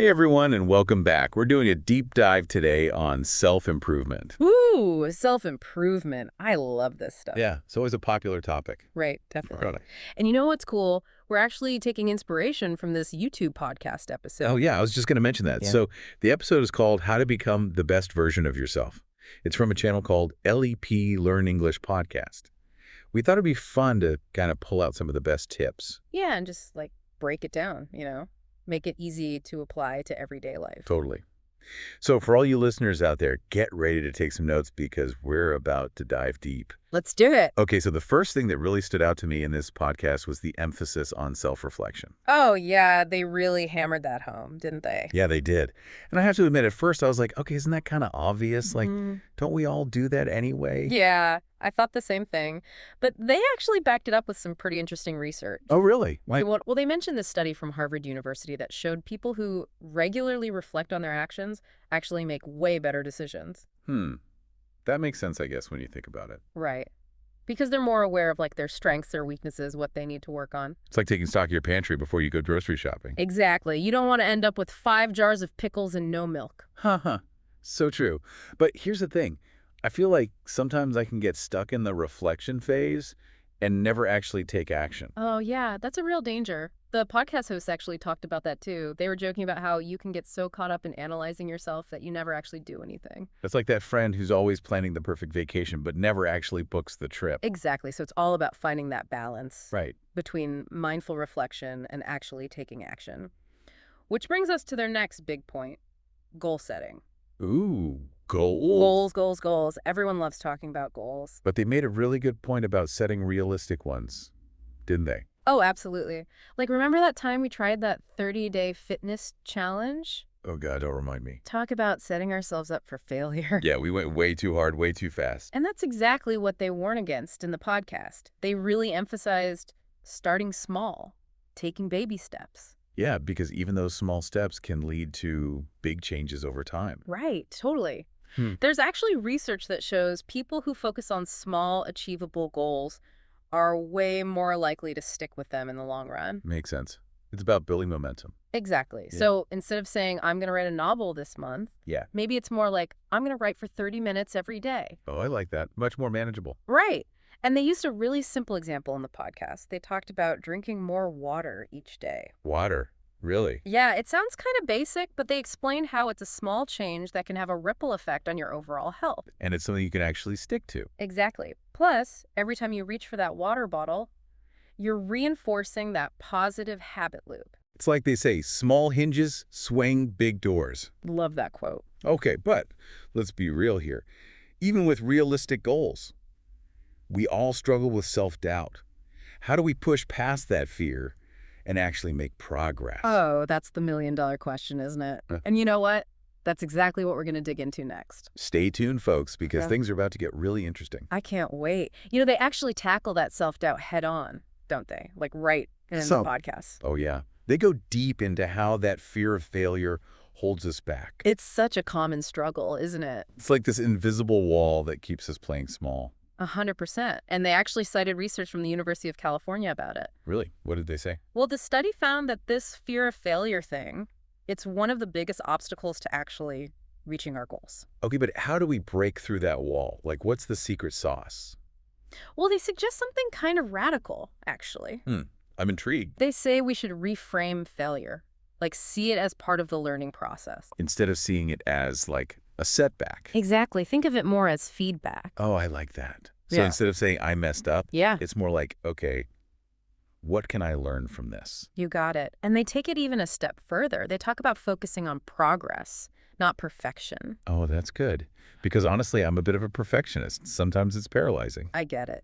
Hey everyone, and welcome back. We're doing a deep dive today on self-improvement. Ooh, self-improvement. I love this stuff. Yeah, it's always a popular topic. Right, definitely. Really? And you know what's cool? We're actually taking inspiration from this YouTube podcast Oh episode. yeah, I was just going to mention that. Yeah. So the episode is called How to Become the Best Version of Yourself. It's from a channel called LEP Learn English Podcast. We thought it'd be fun to kind of pull out some of the best tips. Yeah, and just like break it down, make it easy to apply to everyday life. Totally. So for all you listeners out there, get ready to take some notes because we're about to dive deep. Let's do it. Okay, so the first thing that really stood out to me in this podcast was the emphasis on self-reflection. Oh, yeah, they really hammered that home, didn't they? Yeah, they did. And I have to admit, at first I was like, okay, isn't that kind of obvious? Like, don't we all do that anyway? Yeah, I thought the same thing. But they actually backed it up with some pretty interesting research. Oh, really? Why? Well, they mentioned this study from Harvard University that showed people who regularly reflect on their actions actually make way better decisions. That makes sense, I guess, when you think about it. Right. Because they're more aware of like their strengths, their weaknesses, what they need to work on. It's like taking stock of your pantry before you go grocery shopping. Exactly. You don't want to end up with 5 jars of pickles and no milk. Huh. So true. But here's the thing. I feel like sometimes I can get stuck in the reflection phase and never actually take action. Oh, yeah, that's a real danger. The podcast hosts actually talked about that too. They were joking about how you can get so caught up in analyzing yourself that you never actually do anything. It's like that friend who's always planning the perfect vacation but never actually books the trip. Exactly. So it's all about finding that balance Right. between mindful reflection and actually taking action. Which brings us to their next big point, goal setting. Ooh, goals. Goals. Everyone loves talking about goals. But they made a really good point about setting realistic ones, didn't they? Oh, absolutely. Like, remember that time we tried that 30-day fitness challenge? Oh, God, don't remind me. Talk about setting ourselves up for failure. Yeah, we went way too hard, way too fast. And that's exactly what they warn against in the podcast. They really emphasized starting small, taking baby steps. Yeah, because even those small steps can lead to big changes over time. Right, totally. Hmm. There's actually research that shows people who focus on small, achievable goals are way more likely to stick with them in the long run. Makes sense. It's about building momentum. Exactly. Yeah. So instead of saying, I'm going to write a novel this month, Yeah. maybe it's more like, I'm going to write for 30 minutes every day. Oh, I like that. Much more manageable. Right. And they used a really simple example in the podcast. They talked about drinking more water each day. Water. Really? Yeah, it sounds kind of basic, but they explained how it's a small change that can have a ripple effect on your overall health. And it's something you can actually stick to. Exactly. Plus, every time you reach for that water bottle, you're reinforcing that positive habit loop. It's like they say, small hinges swing big doors. Love that quote. Okay, but let's be real here. Even with realistic goals, we all struggle with self-doubt. How do we push past that fear and actually make progress? Oh, that's the million-dollar question, isn't it? And you know what? That's exactly what we're going to dig into next. Stay tuned, folks, because Yeah. things are about to get really interesting. I can't wait. They actually tackle that self-doubt head on, don't they? Like right in the podcast. Oh, yeah. They go deep into how that fear of failure holds us back. It's such a common struggle, isn't it? It's like this invisible wall that keeps us playing small. 100%. And they actually cited research from the University of California about it. Really? What did they say? Well, the study found that this fear of failure thing, it's one of the biggest obstacles to actually reaching our goals. Okay, but how do we break through that wall? Like, what's the secret sauce? Well, they suggest something kind of radical, actually. I'm intrigued. They say we should reframe failure, like see it as part of the learning process. Instead of seeing it as, like, a setback. Exactly. Think of it more as feedback. Oh, I like that. So Yeah. instead of saying I messed up, Yeah, it's more like, okay, what can I learn from this? you got it. And they take it even a step further. They talk about focusing on progress, not perfection. Oh, that's good. Because honestly, I'm a bit of a perfectionist. Sometimes it's paralyzing. I get it.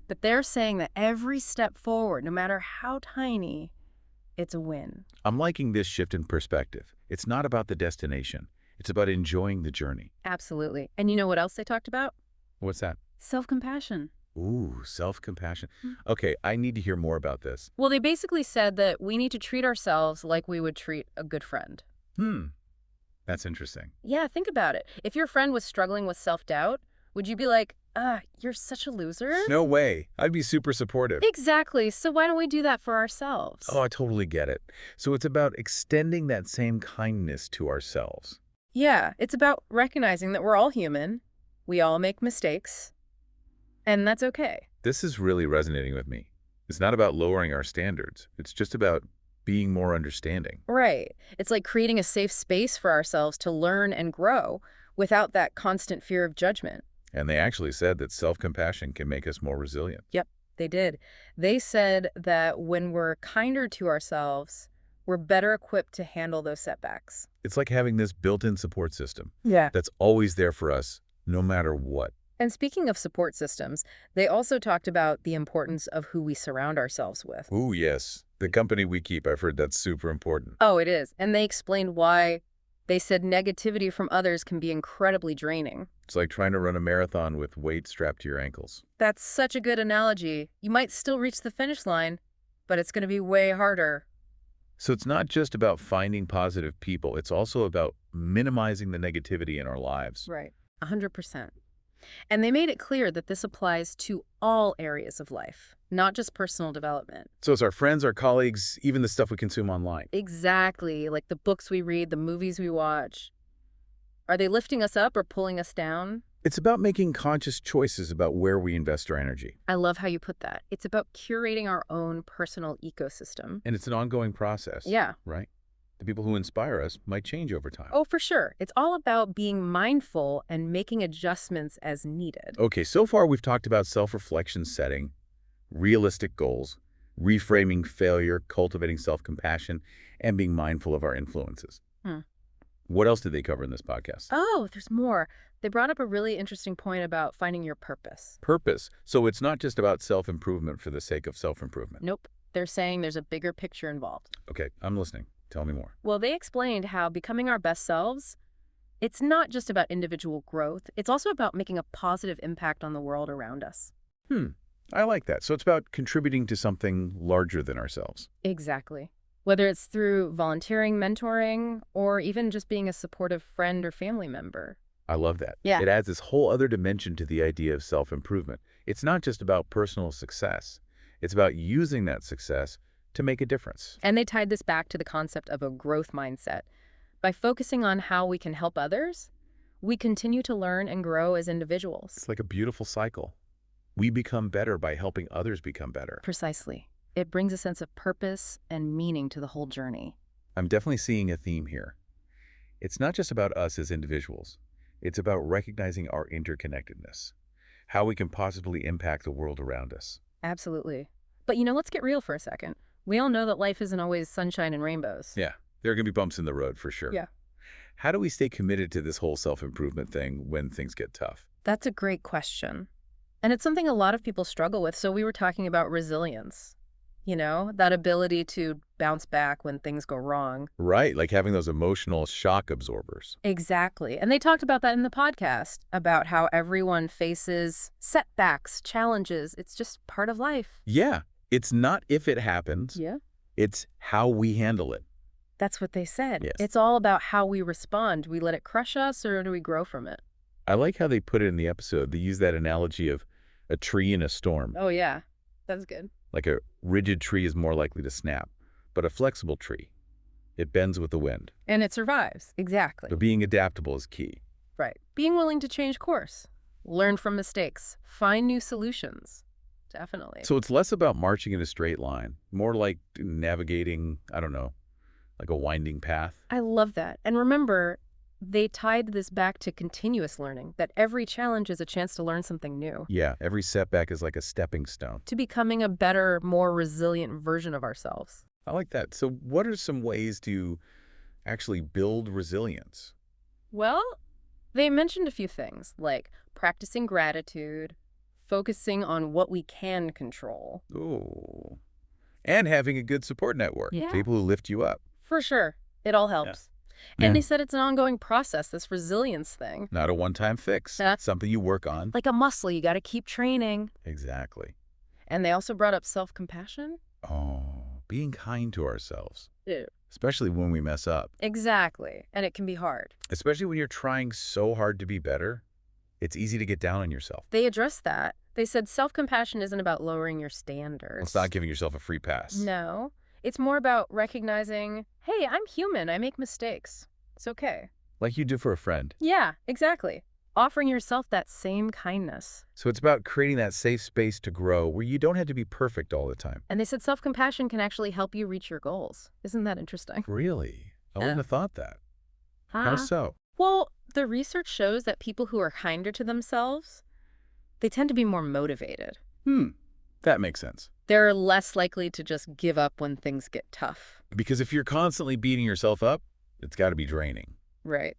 But they're saying that every step forward, no matter how tiny, it's a win. I'm liking this shift in perspective. It's not about the destination. It's about enjoying the journey. Absolutely. And you know what else they talked about? What's that? Self-compassion. Ooh, self-compassion. Okay, I need to hear more about this. Well, they basically said that we need to treat ourselves like we would treat a good friend. That's interesting. Yeah, think about it. If your friend was struggling with self-doubt, Would you be like, you're such a loser? No way. I'd be super supportive. Exactly. So why don't we do that for ourselves? Oh, I totally get it. So it's about extending that same kindness to ourselves. Yeah, it's about recognizing that we're all human. We all make mistakes. And that's okay. This is really resonating with me. It's not about lowering our standards. It's just about being more understanding. Right. It's like creating a safe space for ourselves to learn and grow without that constant fear of judgment. And they actually said that self-compassion can make us more resilient. Yep, they did. They said that when we're kinder to ourselves, we're better equipped to handle those setbacks. It's like having this built-in support system Yeah. that's always there for us, no matter what. And speaking of support systems, they also talked about the importance of who we surround ourselves with. Ooh, yes. The company we keep, I've heard that's super important. Oh, it is. And they explained why. They said negativity from others can be incredibly draining. It's like trying to run a marathon with weights strapped to your ankles. That's such a good analogy. You might still reach the finish line, but it's going to be way harder. So it's not just about finding positive people. It's also about minimizing the negativity in our lives. Right. 100%. And they made it clear that this applies to all areas of life, not just personal development. So it's our friends, our colleagues, even the stuff we consume online. Exactly. Like the books we read, the movies we watch. Are they lifting us up or pulling us down? It's about making conscious choices about where we invest our energy. I love how you put that. It's about curating our own personal ecosystem. And it's an ongoing process. Yeah. Right? The people who inspire us might change over time. Oh, for sure. It's all about being mindful and making adjustments as needed. Okay, so far we've talked about self-reflection setting, realistic goals, reframing failure, cultivating self-compassion, and being mindful of our influences. What else did they cover in this podcast? Oh, there's more. They brought up a really interesting point about finding your purpose. Purpose. So it's not just about self-improvement for the sake of self-improvement. Nope. They're saying there's a bigger picture involved. Okay, I'm listening. Tell me more. Well, they explained how becoming our best selves, it's not just about individual growth. It's also about making a positive impact on the world around us. I like that. So it's about contributing to something larger than ourselves. Exactly. Whether it's through volunteering, mentoring, or even just being a supportive friend or family member. I love that. Yeah. It adds this whole other dimension to the idea of self-improvement. It's not just about personal success. It's about using that success to make a difference. And they tied this back to the concept of a growth mindset. By focusing on how we can help others, we continue to learn and grow as individuals. It's like a beautiful cycle. We become better by helping others become better. Precisely. It brings a sense of purpose and meaning to the whole journey. I'm definitely seeing a theme here. It's not just about us as individuals. It's about recognizing our interconnectedness, how we can positively impact the world around us. Absolutely. But let's get real for a second. We all know that life isn't always sunshine and rainbows. Yeah, there are going to be bumps in the road for sure. Yeah. How do we stay committed to this whole self-improvement thing when things get tough? That's a great question. And it's something a lot of people struggle with. So we were talking about resilience, that ability to bounce back when things go wrong. Right, like having those emotional shock absorbers. Exactly. And they talked about that in the podcast, about how everyone faces setbacks, challenges. It's just part of life. Yeah, it's not if it happens. Yeah. It's how we handle it. That's what they said. Yes. It's all about how we respond. Do we let it crush us or do we grow from it? I like how they put it in the episode. They use that analogy of a tree in a storm. Oh, yeah. That's good. Like a rigid tree is more likely to snap, but a flexible tree, it bends with the wind. And it survives. Exactly. But being adaptable is key. Right. Being willing to change course, learn from mistakes, find new solutions. Definitely. So it's less about marching in a straight line, more like navigating, I don't know, like a winding path. I love that. And remember, they tied this back to continuous learning, that every challenge is a chance to learn something new. Yeah, every setback is like a stepping stone. To becoming a better, more resilient version of ourselves. I like that. So what are some ways to actually build resilience? Well, they mentioned a few things, like practicing gratitude, focusing on what we can control. Ooh. And having a good support network. Yeah. People who lift you up. For sure. It all helps. Yeah. And they said it's an ongoing process, this resilience thing. Not a one-time fix. Yeah. Something you work on. Like a muscle, you got to keep training. Exactly. And they also brought up self-compassion. Oh, being kind to ourselves. Yeah. Especially when we mess up. Exactly. And it can be hard. Especially when you're trying so hard to be better, It's easy to get down on yourself. They addressed that. They said self-compassion isn't about lowering your standards. It's not giving yourself a free pass. No. It's more about recognizing, hey, I'm human. I make mistakes. It's okay. Like you do for a friend. Yeah, exactly. Offering yourself that same kindness. So it's about creating that safe space to grow where you don't have to be perfect all the time. And they said self-compassion can actually help you reach your goals. Isn't that interesting? Really? I wouldn't have thought that. How Huh? so? Well, the research shows that people who are kinder to themselves, they tend to be more motivated. That makes sense. They're less likely to just give up when things get tough. Because if you're constantly beating yourself up, it's got to be draining. Right.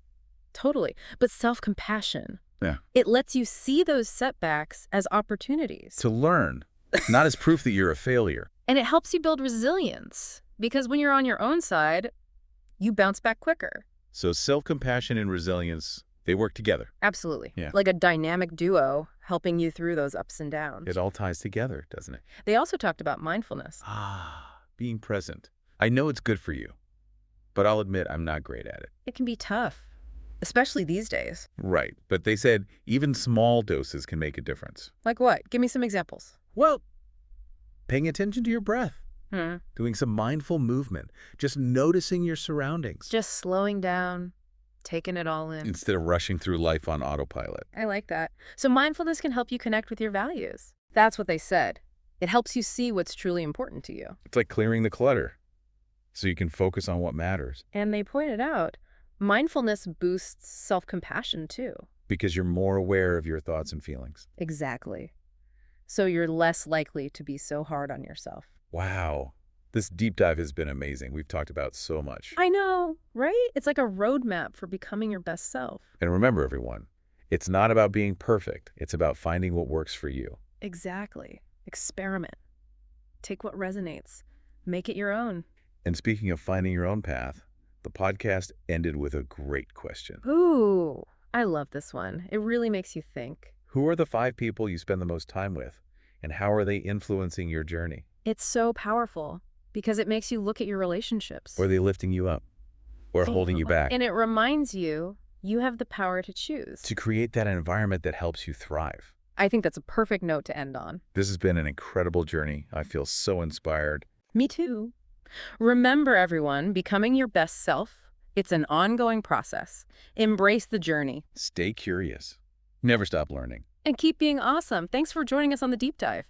Totally. But self-compassion, Yeah. it lets you see those setbacks as opportunities. To learn, not as proof that you're a failure. And it helps you build resilience. Because when you're on your own side, you bounce back quicker. So self-compassion and resilience, they work together. Absolutely. Yeah. Like a dynamic duo helping you through those ups and downs. It all ties together, doesn't it? They also talked about mindfulness. Being present. I know it's good for you, but I'll admit I'm not great at it. It can be tough, especially these days. Right, but they said even small doses can make a difference. Like what? Give me some examples. Well, paying attention to your breath, Hmm. doing some mindful movement, just noticing your surroundings Just slowing down, taking it all in. instead of rushing through life on autopilot. I like that. So mindfulness can help you connect with your values. That's what they said. It helps you see what's truly important to you. It's like clearing the clutter so you can focus on what matters And they pointed out, mindfulness boosts self-compassion too. because you're more aware of your thoughts and feelings. Exactly. So you're less likely to be so hard on yourself. Wow. This deep dive has been amazing. We've talked about so much. I know, right? It's like a roadmap for becoming your best self. And remember, everyone, it's not about being perfect. It's about finding what works for you. Exactly. Experiment. Take what resonates. Make it your own. And speaking of finding your own path, the podcast ended with a great question. Ooh, I love this one. It really makes you think. Who are the 5 people you spend the most time with, and how are they influencing your journey? It's so powerful because it makes you look at your relationships. Or are they lifting you up or holding you back? And it reminds you, you have the power to choose. To create that environment that helps you thrive. I think that's a perfect note to end on. This has been an incredible journey. I feel so inspired. Me too. Remember, everyone, becoming your best self, it's an ongoing process. Embrace the journey Stay curious. Never stop learning. and keep being awesome. Thanks for joining us on the deep dive.